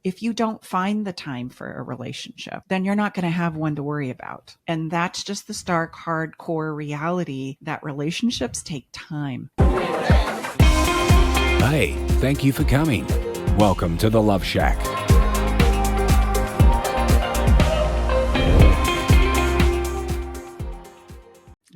if you don't find the time for a relationship, then you're not going to have one to worry about. And that's just the stark, hardcore reality that relationships take time. Hey, thank you for coming. Welcome to the Love Shack.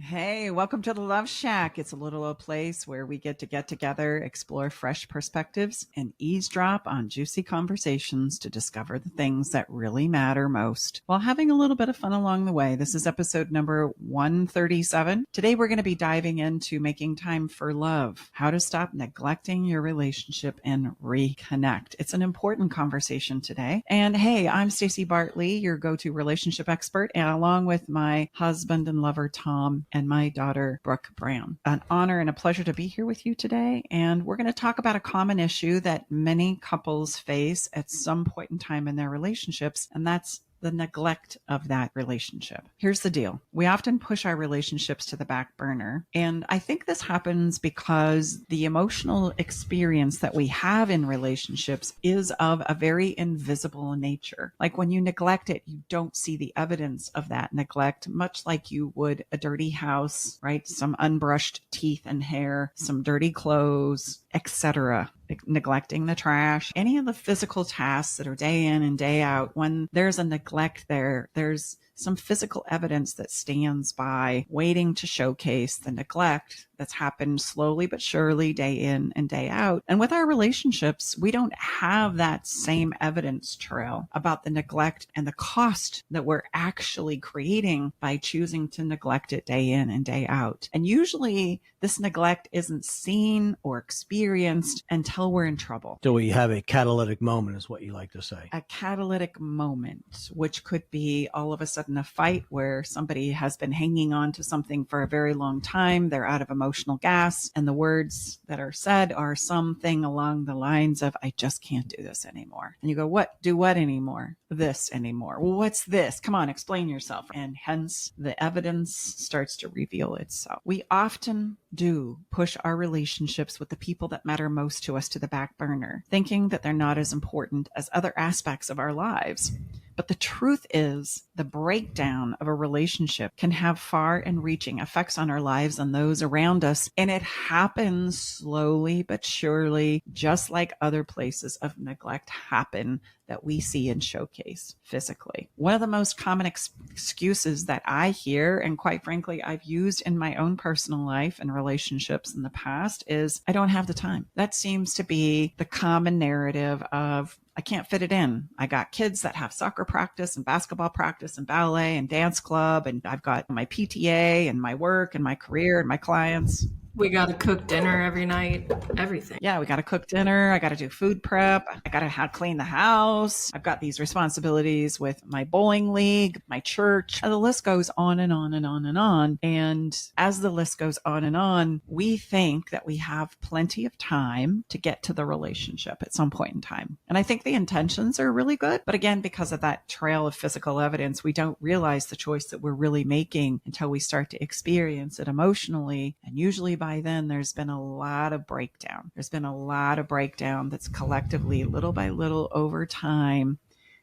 Hey, welcome to the Love Shack. It's a little old place where we get together, explore fresh perspectives, and eavesdrop on juicy conversations to discover the things that really matter most while having a little bit of fun along the way. This is episode number 137. Today, we're going to be diving into making time for love, how to stop neglecting your relationship and reconnect. It's an important conversation today. And hey, I'm Staci Bartley, your go-to relationship expert, and along with my husband and lover, Tom, and my daughter, Brooke Brown. An honor and a pleasure to be here with you today. And we're going to talk about a common issue that many couples face at some point in time in their relationships, and that's the neglect of that relationship. Here's the deal. We often push our relationships to the back burner. And I think this happens because the emotional experience that we have in relationships is of a very invisible nature. Like when you neglect it, you don't see the evidence of that neglect, much like you would a dirty house, right? Some unbrushed teeth and hair, some dirty clothes, etc. Neglecting the trash, any of the physical tasks that are day in and day out. When there's a neglect there's some physical evidence that stands by waiting to showcase the neglect that's happened slowly but surely, day in and day out. And with our relationships, we don't have that same evidence trail about the neglect and the cost that we're actually creating by choosing to neglect it day in and day out. And usually this neglect isn't seen or experienced until we're in trouble. So we have a catalytic moment, is what you like to say. A catalytic moment, which could be all of a sudden a fight where somebody has been hanging on to something for a very long time. They're out of emotional gas, and the words that are said are something along the lines of, I just can't do this anymore. And you go, what? Do what anymore? This anymore? Well, what's this? Come on, explain yourself. And hence the evidence starts to reveal itself. We often do push our relationships with the people that matter most to us to the back burner, thinking that they're not as important as other aspects of our lives. But the truth is, the breakdown of a relationship can have far and reaching effects on our lives and those around us. And it happens slowly but surely, just like other places of neglect happen that we see and showcase physically. One of the most common excuses that I hear, and quite frankly, I've used in my own personal life and relationships in the past, is I don't have the time. That seems to be the common narrative of, I can't fit it in. I got kids that have soccer practice and basketball practice and ballet and dance club, and I've got my PTA and my work and my career and my clients. We got to cook dinner every night, everything. Yeah, we got to cook dinner. I got to do food prep. I got to clean the house. I've got these responsibilities with my bowling league, my church. And the list goes on and on and on and on. And as the list goes on, we think that we have plenty of time to get to the relationship at some point in time. And I think the intentions are really good. But again, because of that trail of physical evidence, we don't realize the choice that we're really making until we start to experience it emotionally. And usually by then, there's been a lot of breakdown. There's been a lot of breakdown that's collectively, little by little, over time,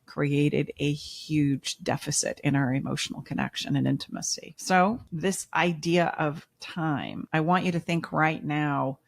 created a huge deficit in our emotional connection and intimacy. So this idea of time, I want you to think right now,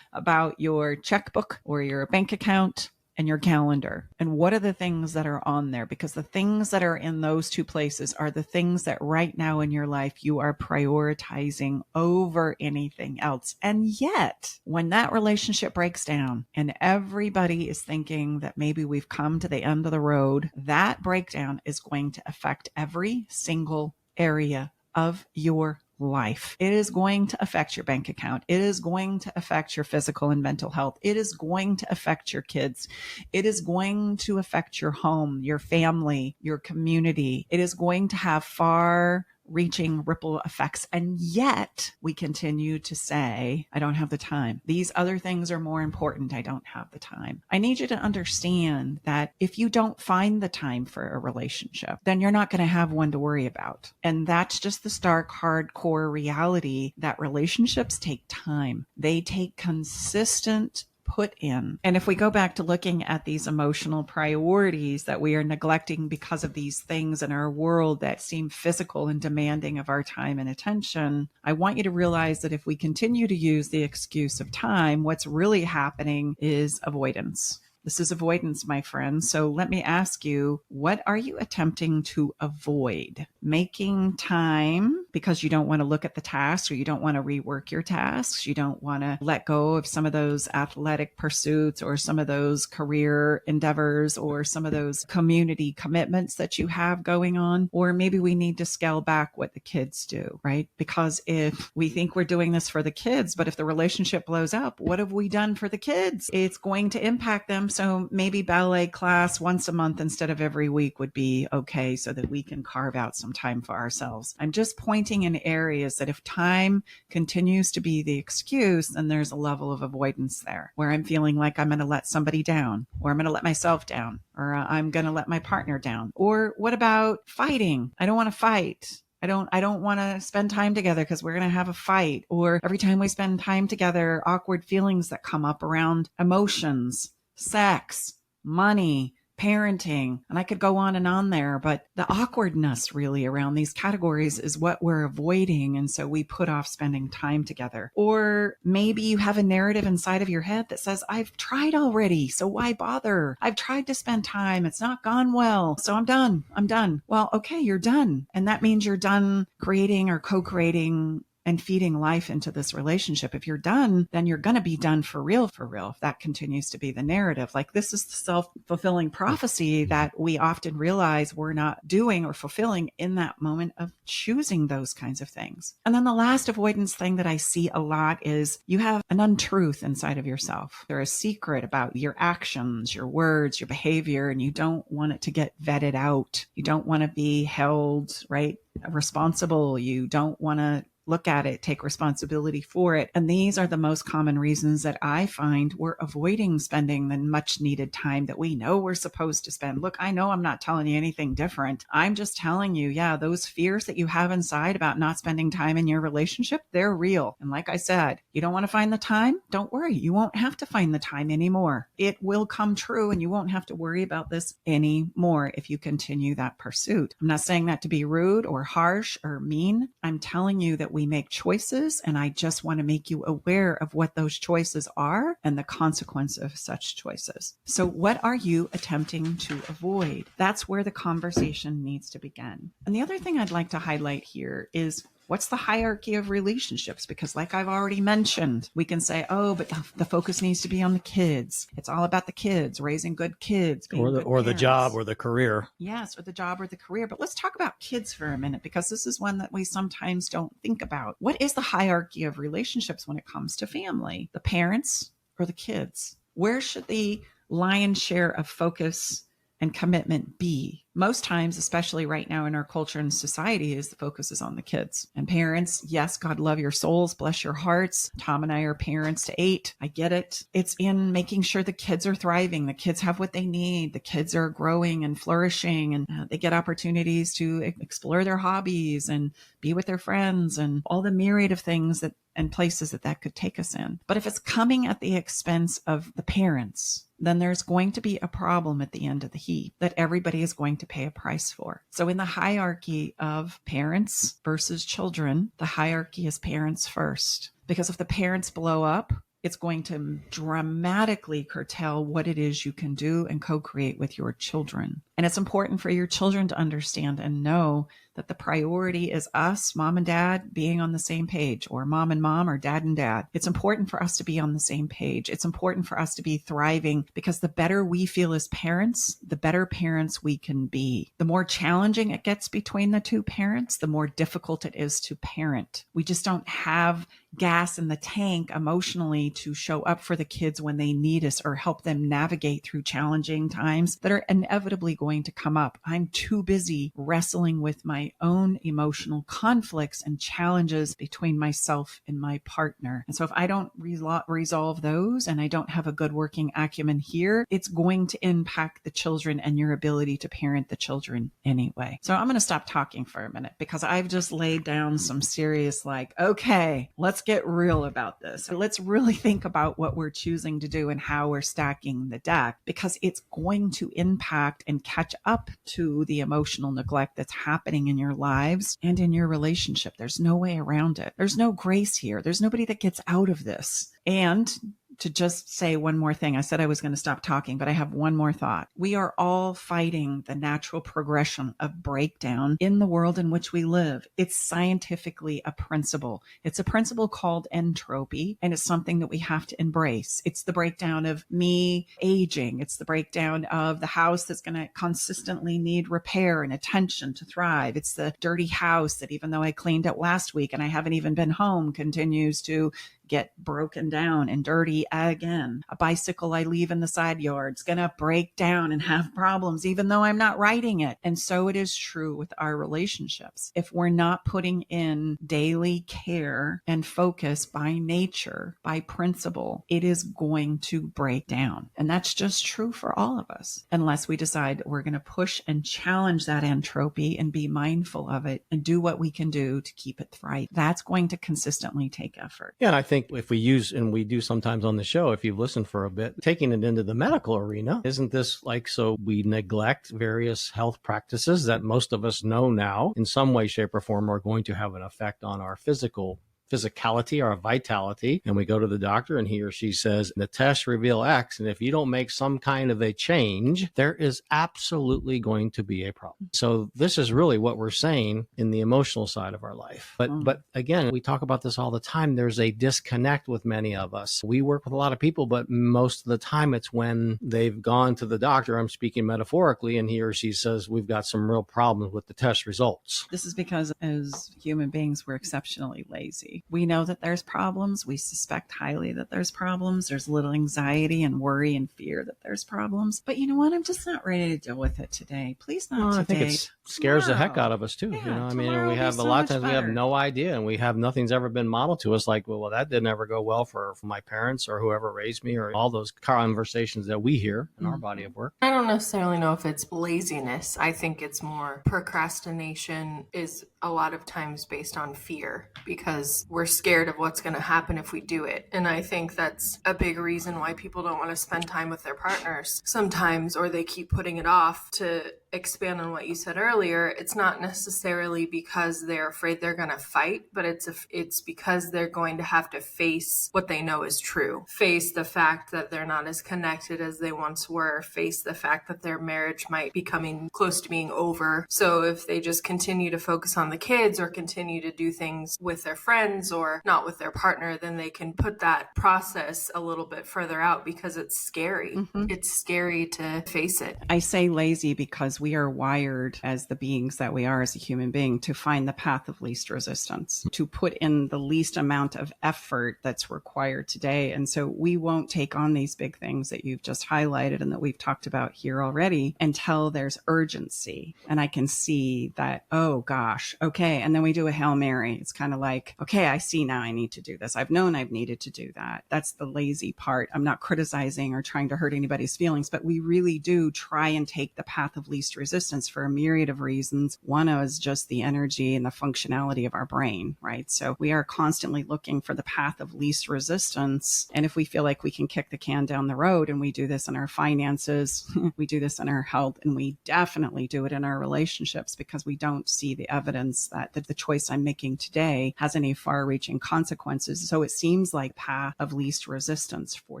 about your checkbook or your bank account and your calendar. And what are the things that are on there? Because the things that are in those two places are the things that right now in your life you are prioritizing over anything else. And yet, when that relationship breaks down and everybody is thinking that maybe we've come to the end of the road, that breakdown is going to affect every single area of your life. It is going to affect your bank account. It is going to affect your physical and mental health. It is going to affect your kids. It is going to affect your home, your family, your community. It is going to have far reaching ripple effects. And yet we continue to say, I don't have the time. These other things are more important. I don't have the time. I need you to understand that if you don't find the time for a relationship, then you're not going to have one to worry about. And that's just the stark, hardcore reality that relationships take time. They take consistent put in. And if we go back to looking at these emotional priorities that we are neglecting because of these things in our world that seem physical and demanding of our time and attention, I want you to realize that if we continue to use the excuse of time, what's really happening is avoidance. This is avoidance, my friends. So let me ask you, what are you attempting to avoid? Making time because you don't want to look at the tasks, or you don't want to rework your tasks. You don't want to let go of some of those athletic pursuits, or some of those career endeavors, or some of those community commitments that you have going on. Or maybe we need to scale back what the kids do, right? Because if we think we're doing this for the kids, but if the relationship blows up, what have we done for the kids? It's going to impact them. So maybe ballet class once a month instead of every week would be okay, so that we can carve out some time for ourselves. I'm just pointing in areas that if time continues to be the excuse, then there's a level of avoidance there, where I'm feeling like I'm going to let somebody down, or I'm going to let myself down, or I'm going to let my partner down. Or what about fighting? I don't want to fight. I don't want to spend time together because we're going to have a fight. Or every time we spend time together, awkward feelings that come up around emotions, sex, money, parenting, and I could go on and on there, but the awkwardness really around these categories is what we're avoiding. And so we put off spending time together. Or maybe you have a narrative inside of your head that says, I've tried already, so why bother? I've tried to spend time. It's not gone well. So I'm done. Well, okay, you're done. And that means you're done creating or co-creating and feeding life into this relationship. If you're done, then you're going to be done for real, if that continues to be the narrative. Like, this is the self-fulfilling prophecy that we often realize we're not doing or fulfilling in that moment of choosing those kinds of things. And then the last avoidance thing that I see a lot is you have an untruth inside of yourself. There's a secret about your actions, your words, your behavior, and you don't want it to get vetted out. You don't want to be held, right, responsible. You don't want to look at it, take responsibility for it. And these are the most common reasons that I find we're avoiding spending the much needed time that we know we're supposed to spend. Look, I know I'm not telling you anything different. I'm just telling you, yeah, those fears that you have inside about not spending time in your relationship, they're real. And like I said, you don't want to find the time? Don't worry. You won't have to find the time anymore. It will come true, and you won't have to worry about this anymore if you continue that pursuit. I'm not saying that to be rude or harsh or mean. I'm telling you that we make choices, and I just want to make you aware of what those choices are and the consequence of such choices. So what are you attempting to avoid? That's where the conversation needs to begin. And the other thing I'd like to highlight here is, what's the hierarchy of relationships? Because like I've already mentioned, we can say, oh, but the focus needs to be on the kids. It's all about the kids, raising good kids. Or the job or the career. Yes, or the job or the career. But let's talk about kids for a minute, because this is one that we sometimes don't think about. What is the hierarchy of relationships when it comes to family? The parents or the kids? Where should the lion's share of focus and commitment be? Most times, especially right now in our culture and society, is the focus is on the kids. And parents, yes, God love your souls, bless your hearts. Tom and I are parents to 8. I get it. It's in making sure the kids are thriving. The kids have what they need. The kids are growing and flourishing, and they get opportunities to explore their hobbies and be with their friends and all the myriad of things that and places that could take us in. But if it's coming at the expense of the parents, then there's going to be a problem at the end of the heap that everybody is going to pay a price for. So in the hierarchy of parents versus children, the hierarchy is parents first. Because if the parents blow up, it's going to dramatically curtail what it is you can do and co-create with your children. And it's important for your children to understand and know that the priority is us, mom and dad, being on the same page, or mom and mom, or dad and dad. It's important for us to be on the same page. It's important for us to be thriving, because the better we feel as parents, the better parents we can be. The more challenging it gets between the two parents, the more difficult it is to parent. We just don't have gas in the tank emotionally to show up for the kids when they need us, or help them navigate through challenging times that are inevitably going to come up. I'm too busy wrestling with my own emotional conflicts and challenges between myself and my partner. And so if I don't resolve those and I don't have a good working acumen here, it's going to impact the children and your ability to parent the children anyway. So I'm going to stop talking for a minute because I've just laid down some serious, okay, let's get real about this. Let's really think about what we're choosing to do and how we're stacking the deck, because it's going to impact and catch up to the emotional neglect that's happening in your lives and in your relationship. There's no way around it. There's no grace here. There's nobody that gets out of this. And to just say one more thing, I said I was going to stop talking, but I have one more thought. We are all fighting the natural progression of breakdown in the world in which we live. It's scientifically a principle. It's a principle called entropy, and it's something that we have to embrace. It's the breakdown of me aging. It's the breakdown of the house that's going to consistently need repair and attention to thrive. It's the dirty house that, even though I cleaned it last week and I haven't even been home, continues to get broken down and dirty again. A bicycle I leave in the side yard is going to break down and have problems, even though I'm not riding it. And so it is true with our relationships. If we're not putting in daily care and focus by nature, by principle, it is going to break down. And that's just true for all of us, unless we decide we're going to push and challenge that entropy and be mindful of it and do what we can do to keep it thriving. That's going to consistently take effort. Yeah, and I think if we use, and we do sometimes on the show, if you've listened for a bit, taking it into the medical arena, isn't this so we neglect various health practices that most of us know now in some way, shape, or form are going to have an effect on our physicality, our vitality, and we go to the doctor and he or she says, the tests reveal X, and if you don't make some kind of a change, there is absolutely going to be a problem. So this is really what we're saying in the emotional side of our life. But again, we talk about this all the time. There's a disconnect with many of us. We work with a lot of people, but most of the time it's when they've gone to the doctor, I'm speaking metaphorically, and he or she says, we've got some real problems with the test results. This is because as human beings, we're exceptionally lazy. We know that there's problems. We suspect highly that there's problems. There's little anxiety and worry and fear that there's problems. But you know what? I'm just not ready to deal with it today. Please not today. I think it scares the heck out of us too. Yeah, We have a lot of times we have no idea, and we have nothing's ever been modeled to us like, well, that didn't ever go well for my parents or whoever raised me, or all those conversations that we hear in our body of work. I don't necessarily know if it's laziness. I think it's more procrastination is a lot of times based on fear, because we're scared of what's going to happen if we do it. And I think that's a big reason why people don't want to spend time with their partners sometimes, or they keep putting it off. To expand on what you said earlier, it's not necessarily because they're afraid they're going to fight, but it's because they're going to have to face what they know is true. Face the fact that they're not as connected as they once were. Face the fact that their marriage might be coming close to being over. So if they just continue to focus on the kids or continue to do things with their friends or not with their partner, then they can put that process a little bit further out, because it's scary. It's scary to face it. I say lazy because we are wired as the beings that we are as a human being to find the path of least resistance, to put in the least amount of effort that's required today. And so we won't take on these big things that you've just highlighted and that we've talked about here already until there's urgency. And I can see that, oh gosh, okay. And then we do a Hail Mary. It's kind of like, okay, I see now I need to do this. I've known I've needed to do that. That's the lazy part. I'm not criticizing or trying to hurt anybody's feelings, but we really do try and take the path of least resistance for a myriad of reasons. One is just the energy and the functionality of our brain, right? So we are constantly looking for the path of least resistance. And if we feel like we can kick the can down the road, and we do this in our finances, we do this in our health, and we definitely do it in our relationships, because we don't see the evidence that the choice I'm making today has any far-reaching consequences. So it seems like path of least resistance for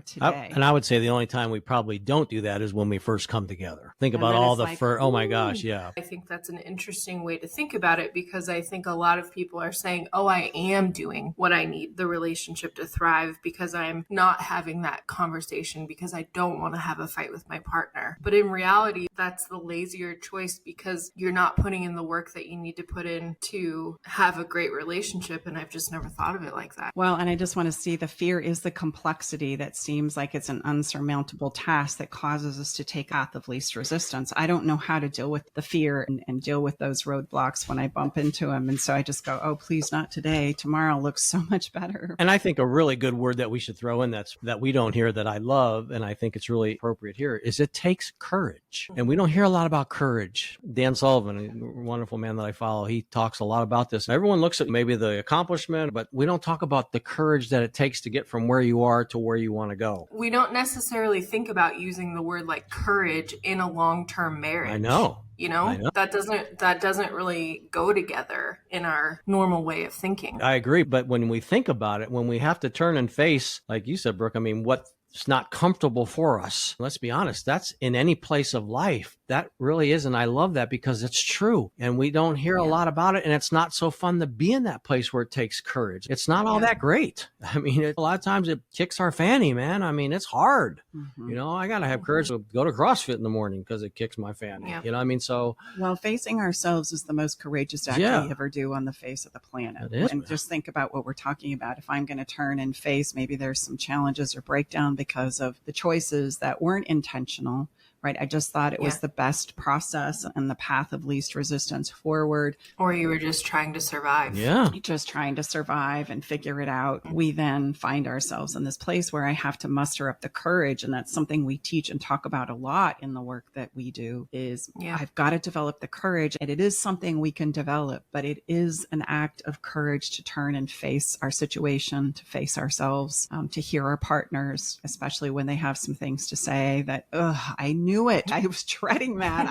today. And I would say the only time we probably don't do that is when we first come together. Think about all the oh my gosh, yeah. I think that's an interesting way to think about it, because I think a lot of people are saying, oh, I am doing what I need the relationship to thrive, because I'm not having that conversation because I don't want to have a fight with my partner. But in reality, that's the lazier choice, because you're not putting in the work that you need to put in to have a great relationship. And I've just just never thought of it like that. Well, and I just want to see the fear is the complexity that seems like it's an unsurmountable task that causes us to take path of least resistance. I don't know how to deal with the fear and deal with those roadblocks when I bump into them. And so I just go, oh, please not today. Tomorrow looks so much better. And I think a really good word that we should throw in that we don't hear that I love, and I think it's really appropriate here, is it takes courage. And we don't hear a lot about courage. Dan Sullivan, a wonderful man that I follow, he talks a lot about this. Everyone looks at maybe the accomplishment, but we don't talk about the courage that it takes to get from where you are to where you want to go. We don't necessarily think about using the word like courage in a long-term marriage. I know. That doesn't really go together in our normal way of thinking. I agree. But when we think about it, when we have to turn and face, like you said, Brooke, I mean, what's not comfortable for us, let's be honest, that's in any place of life. That really is. And I love that because it's true. And we don't hear a lot about it. And it's not so fun to be in that place where it takes courage. It's not all that great. I mean, a lot of times it kicks our fanny, man. I mean, it's hard. Mm-hmm. I got to have courage to go to CrossFit in the morning because it kicks my fanny. Yeah. I mean, so. Well, facing ourselves is the most courageous act we ever do on the face of the planet. And just think about what we're talking about. If I'm going to turn and face, maybe there's some challenges or breakdown because of the choices that weren't intentional, right? I just thought it was the best process and the path of least resistance forward. Or you were just trying to survive. Yeah. Just trying to survive and figure it out. We then find ourselves in this place where I have to muster up the courage. And that's something we teach and talk about a lot in the work that we do is I've got to develop the courage. And it is something we can develop, but it is an act of courage to turn and face our situation, to face ourselves, to hear our partners, especially when they have some things to say that, I knew it. I was dreading that.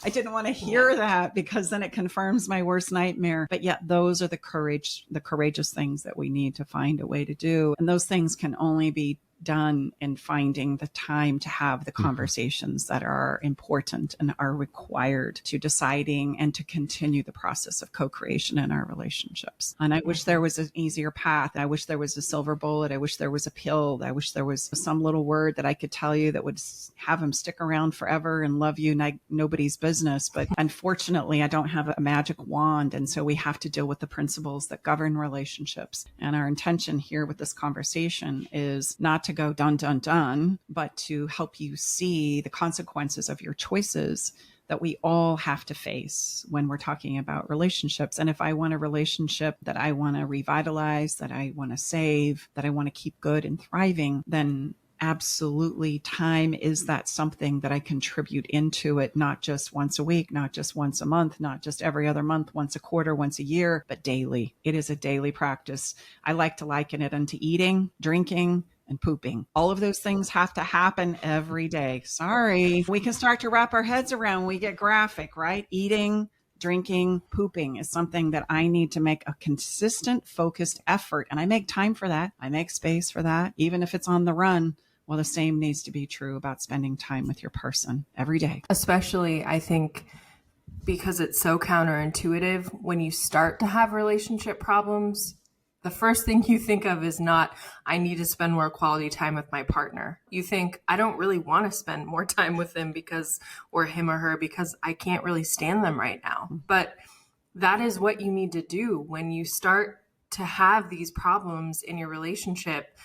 I didn't want to hear that because then it confirms my worst nightmare. But yet those are the courageous things that we need to find a way to do. And those things can only be done in finding the time to have the conversations that are important and are required to deciding and to continue the process of co-creation in our relationships. And I wish there was an easier path. I wish there was a silver bullet. I wish there was a pill. I wish there was some little word that I could tell you that would have them stick around forever and love you like nobody's business. But unfortunately, I don't have a magic wand. And so we have to deal with the principles that govern relationships. And our intention here with this conversation is not to go dun, dun, dun, but to help you see the consequences of your choices that we all have to face when we're talking about relationships. And if I want a relationship that I want to revitalize, that I want to save, that I want to keep good and thriving, then absolutely time is that something that I contribute into it, not just once a week, not just once a month, not just every other month, once a quarter, once a year, but daily. It is a daily practice. I like to liken it unto eating, drinking, and pooping. All of those things have to happen every day. Sorry. We can start to wrap our heads around. We get graphic, right? Eating, drinking, pooping is something that I need to make a consistent, focused effort. And I make time for that. I make space for that, even if it's on the run. Well, the same needs to be true about spending time with your person every day. Especially, I think, because it's so counterintuitive, when you start to have relationship problems, the first thing you think of is not, I need to spend more quality time with my partner. You think, I don't really want to spend more time with them or him or her because I can't really stand them right now. But that is what you need to do when you start to have these problems in your relationship.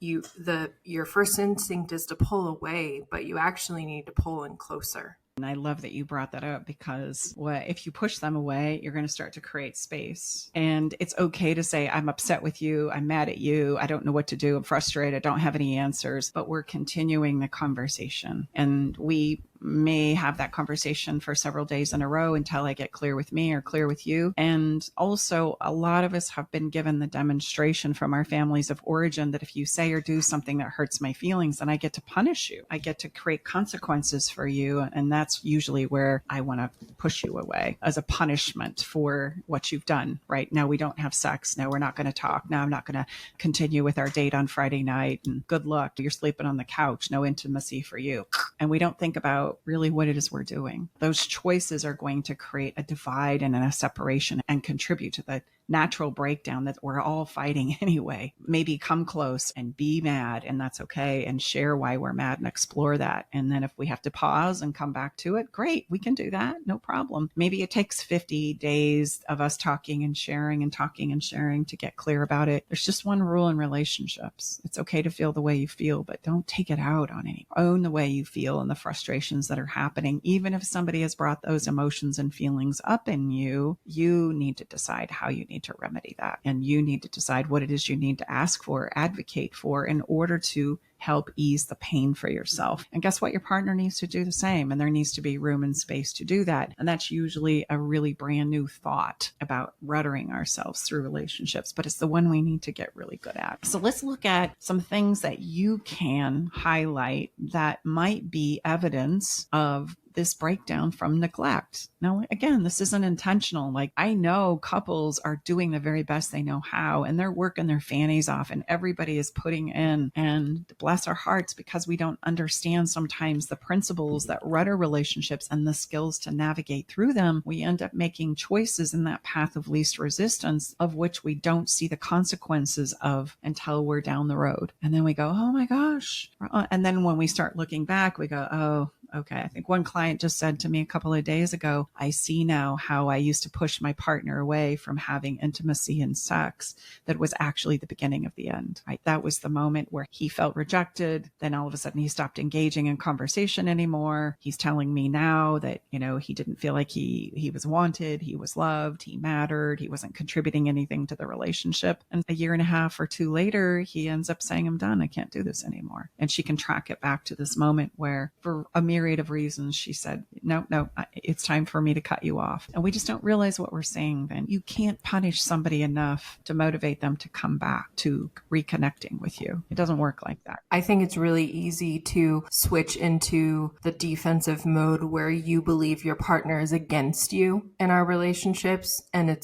Your first instinct is to pull away, but you actually need to pull in closer. And I love that you brought that up because if you push them away, you're going to start to create space. And it's okay to say, I'm upset with you. I'm mad at you. I don't know what to do. I'm frustrated. I don't have any answers, but we're continuing the conversation. And we may have that conversation for several days in a row until I get clear with me or clear with you. And also, a lot of us have been given the demonstration from our families of origin that if you say or do something that hurts my feelings, then I get to punish you. I get to create consequences for you. And that's usually where I want to push you away as a punishment for what you've done, right? Now we don't have sex. Now we're not going to talk. Now I'm not going to continue with our date on Friday night. And good luck. You're sleeping on the couch. No intimacy for you. And we don't think about really what it is we're doing. Those choices are going to create a divide and a separation and contribute to the natural breakdown that we're all fighting anyway. Maybe come close and be mad, and that's okay, and share why we're mad and explore that. And then if we have to pause and come back to it, great, we can do that. No problem. Maybe it takes 50 days of us talking and sharing and talking and sharing to get clear about it. There's just one rule in relationships. It's okay to feel the way you feel, but don't take it out on anyone. Own the way you feel and the frustrations that are happening. Even if somebody has brought those emotions and feelings up in you, you need to decide how you need to remedy that. And you need to decide what it is you need to ask for, advocate for, in order to help ease the pain for yourself. And guess what? Your partner needs to do the same. And there needs to be room and space to do that. And that's usually a really brand new thought about ruddering ourselves through relationships, but it's the one we need to get really good at. So let's look at some things that you can highlight that might be evidence of this breakdown from neglect. Now, again, this isn't intentional. Like, I know couples are doing the very best they know how, and they're working their fannies off, and everybody is putting in, and bless our hearts, because we don't understand sometimes the principles that rudder relationships and the skills to navigate through them. We end up making choices in that path of least resistance, of which we don't see the consequences of until we're down the road. And then we go, oh my gosh. And then when we start looking back, we go, oh, okay. I think one client just said to me a couple of days ago, I see now how I used to push my partner away from having intimacy and sex. That was actually the beginning of the end. Right? That was the moment where he felt rejected. Then all of a sudden he stopped engaging in conversation anymore. He's telling me now that, he didn't feel like he was wanted. He was loved. He mattered. He wasn't contributing anything to the relationship. And a year and a half or two later, he ends up saying, I'm done. I can't do this anymore. And she can track it back to this moment where, for a myriad of reasons, she said, no, it's time for me to cut you off. And we just don't realize what we're saying then. You can't punish somebody enough to motivate them to come back to reconnecting with you. It doesn't work like that. I think it's really easy to switch into the defensive mode where you believe your partner is against you in our relationships. And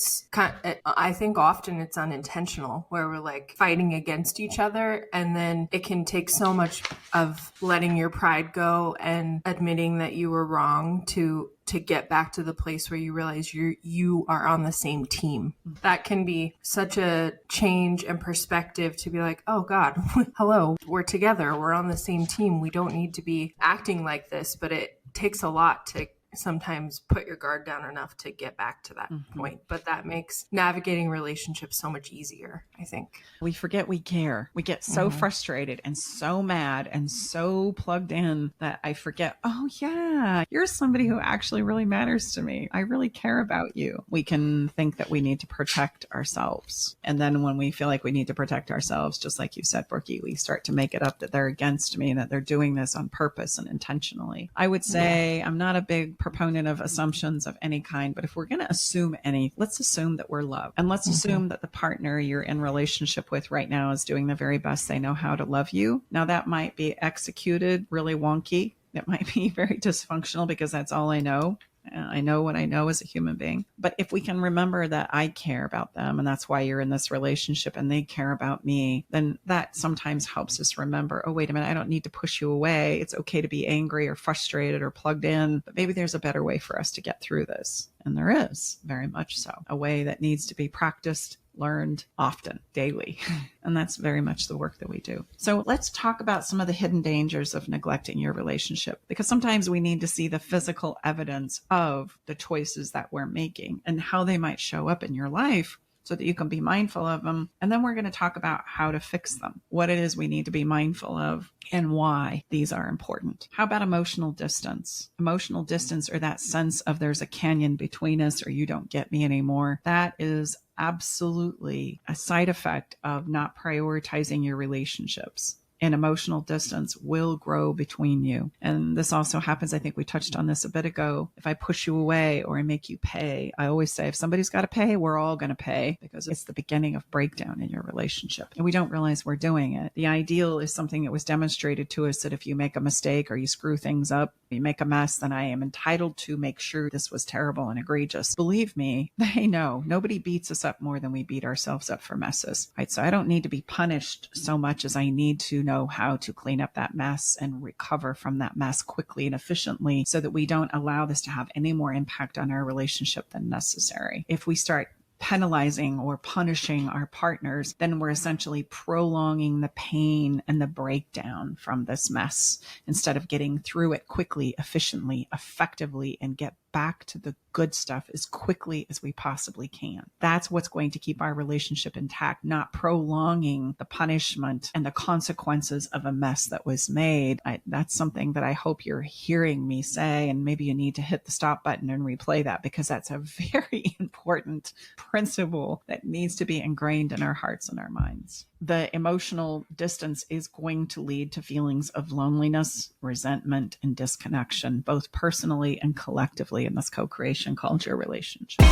I think often it's unintentional, where we're like fighting against each other. And then it can take so much of letting your pride go and admitting that you were wrong to get back to the place where you realize you are on the same team. That can be such a change in perspective to be like, oh God, hello, we're together. We're on the same team. We don't need to be acting like this, but it takes a lot to sometimes put your guard down enough to get back to that point. But that makes navigating relationships so much easier, I think. We forget we care. We get so frustrated and so mad and so plugged in that I forget, oh yeah, you're somebody who actually really matters to me. I really care about you. We can think that we need to protect ourselves. And then when we feel like we need to protect ourselves, just like you said, Brookie, we start to make it up that they're against me and that they're doing this on purpose and intentionally. I would say I'm not a big proponent of assumptions of any kind, but if we're going to assume any, let's assume that we're loved, and let's assume that the partner you're in relationship with right now is doing the very best they know how to love you. Now that might be executed really wonky. It might be very dysfunctional because that's all I know. I know what I know as a human being. But if we can remember that I care about them, and that's why you're in this relationship and they care about me, then that sometimes helps us remember, oh, wait a minute, I don't need to push you away. It's okay to be angry or frustrated or plugged in, but maybe there's a better way for us to get through this. And there is, very much so, a way that needs to be practiced, learned often, daily. And that's very much the work that we do. So let's talk about some of the hidden dangers of neglecting your relationship, because sometimes we need to see the physical evidence of the choices that we're making and how they might show up in your life so that you can be mindful of them. And then we're going to talk about how to fix them, what it is we need to be mindful of, and why these are important. How about emotional distance? Emotional distance, or that sense of there's a canyon between us or you don't get me anymore. That is absolutely a side effect of not prioritizing your relationships. And emotional distance will grow between you. And this also happens, I think we touched on this a bit ago. If I push you away or I make you pay, I always say, if somebody's got to pay, we're all going to pay, because it's the beginning of breakdown in your relationship. And we don't realize we're doing it. The ideal is something that was demonstrated to us, that if you make a mistake or you screw things up, you make a mess, then I am entitled to make sure this was terrible and egregious. Believe me, they know. Nobody beats us up more than we beat ourselves up for messes, right? So I don't need to be punished so much as I need to know how to clean up that mess and recover from that mess quickly and efficiently, so that we don't allow this to have any more impact on our relationship than necessary. If we start penalizing or punishing our partners, then we're essentially prolonging the pain and the breakdown from this mess instead of getting through it quickly, efficiently, effectively, and get back to the good stuff as quickly as we possibly can. That's what's going to keep our relationship intact, not prolonging the punishment and the consequences of a mess that was made. That's something that I hope you're hearing me say, and maybe you need to hit the stop button and replay that, because that's a very important principle that needs to be ingrained in our hearts and our minds. The emotional distance is going to lead to feelings of loneliness, resentment, and disconnection, both personally and collectively in this co-creation culture relationship.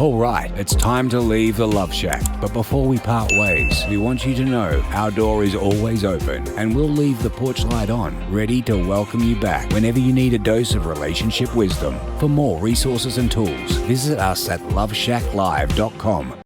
All right, it's time to leave the Love Shack. But before we part ways, we want you to know our door is always open and we'll leave the porch light on, ready to welcome you back whenever you need a dose of relationship wisdom. For more resources and tools, visit us at loveshacklive.com.